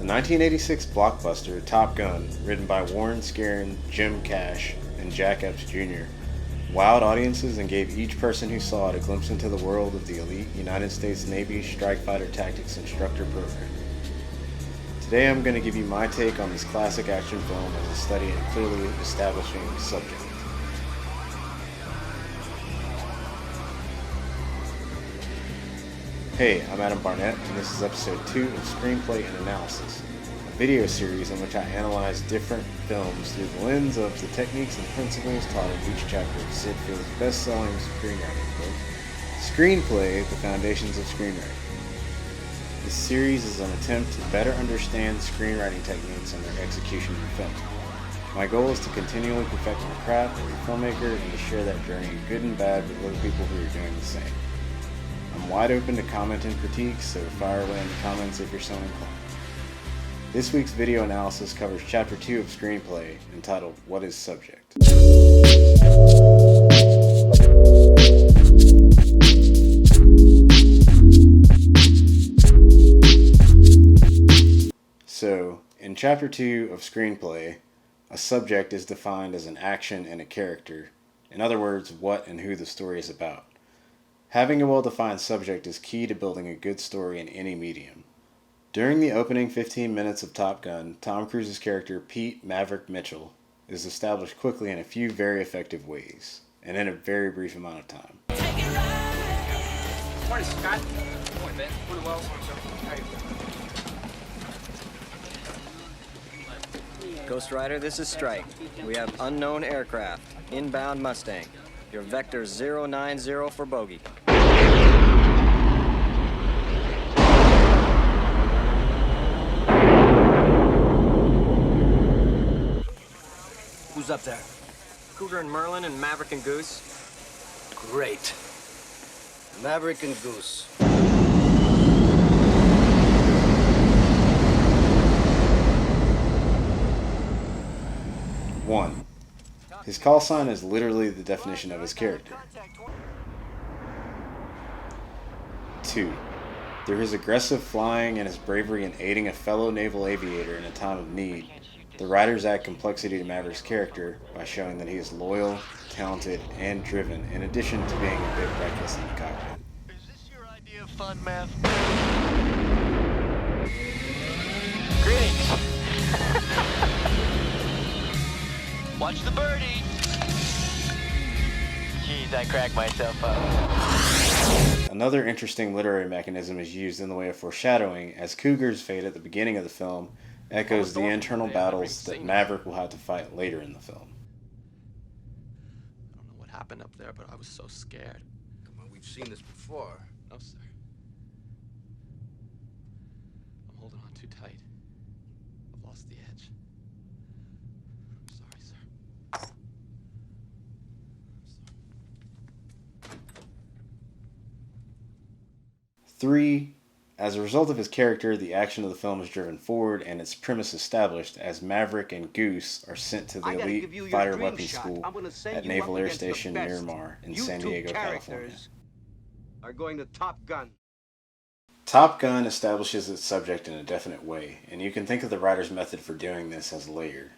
The 1986 blockbuster Top Gun, written by Warren Scarron, Jim Cash, and Jack Epps Jr., wowed audiences and gave each person who saw it a glimpse into the world of the elite United States Navy Strike Fighter Tactics Instructor Program. Today I'm going to give you my take on this classic action film as a study in clearly establishing subject. Hey, I'm Adam Barnett, and this is episode 2 of Screenplay and Analysis, a video series in which I analyze different films through the lens of the techniques and principles taught in each chapter of Syd Field's best-selling screenwriting book, Screenplay, The Foundations of Screenwriting. This series is an attempt to better understand screenwriting techniques and their execution in film. My goal is to continually perfect my craft as a filmmaker and to share that journey, good and bad, with other people who are doing the same. I'm wide open to comment and critiques, so fire away in the comments if you're so inclined. This week's video analysis covers Chapter 2 of Screenplay, entitled What is Subject? So, in Chapter 2 of Screenplay, a subject is defined as an action and a character. In other words, what and who the story is about. Having a well-defined subject is key to building a good story in any medium. During the opening 15 minutes of Top Gun, Tom Cruise's character Pete Maverick Mitchell is established quickly in a few very effective ways, and in a very brief amount of time. Morning, Scott. Morning, Ben. Pretty well. Ghost Rider, this is Strike. We have unknown aircraft. Inbound Mustang. Your vector 090 for bogey. Who's up there? Cougar and Merlin and Maverick and Goose. Great. Maverick and Goose. One, his call sign is literally the definition of his character. 2, through his aggressive flying and his bravery in aiding a fellow naval aviator in a time of need, the writers add complexity to Maverick's character by showing that he is loyal, talented, and driven, in addition to being a bit reckless in the cockpit. Is this your idea of fun, Mav? Greetings. Watch the birdie. Jeez, I cracked myself up. Another interesting literary mechanism is used in the way of foreshadowing, as Cougar's fate at the beginning of the film echoes the internal battles that Maverick will have to fight later in the film. I don't know what happened up there, but I was so scared. Come on, we've seen this before. No, sir. I'm holding on too tight. I've lost the edge. I'm sorry, sir. I'm sorry. 3, as a result of his character, the action of the film is driven forward and its premise established as Maverick and Goose are sent to the elite fighter weapons school at Naval Air Station Miramar in San Diego, California. Are going to Top Gun. Top Gun establishes its subject in a definite way, and you can think of the writer's method for doing this as layered.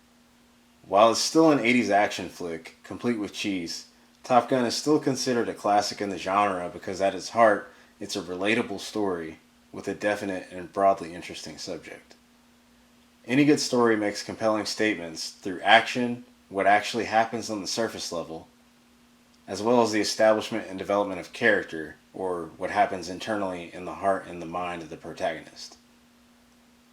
While it's still an 80s action flick, complete with cheese, Top Gun is still considered a classic in the genre because at its heart, it's a relatable story with a definite and broadly interesting subject. Any good story makes compelling statements through action, what actually happens on the surface level, as well as the establishment and development of character, or what happens internally in the heart and the mind of the protagonist.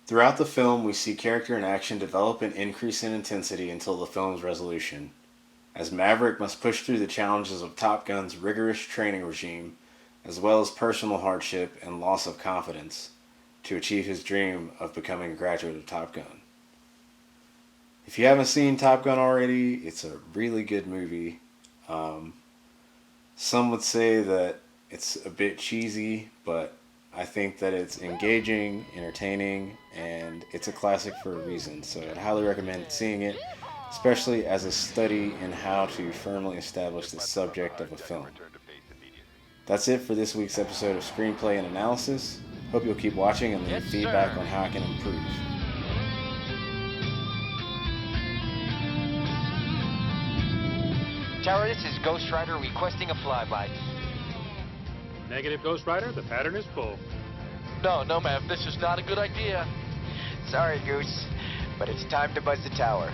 Throughout the film, we see character and action develop and increase in intensity until the film's resolution, as Maverick must push through the challenges of Top Gun's rigorous training regime, as well as personal hardship and loss of confidence, to achieve his dream of becoming a graduate of Top Gun. If you haven't seen Top Gun already, it's a really good movie. Some would say that it's a bit cheesy, but I think that it's engaging, entertaining, and it's a classic for a reason. So I'd highly recommend seeing it, especially as a study in how to firmly establish the subject of a film. That's it for this week's episode of Screenplay and Analysis. Hope you'll keep watching and leave feedback on how I can improve. Tower, this is Ghost Rider requesting a flyby. Negative, Ghost Rider. The pattern is full. No, ma'am. This is not a good idea. Sorry, Goose, but it's time to buzz the tower.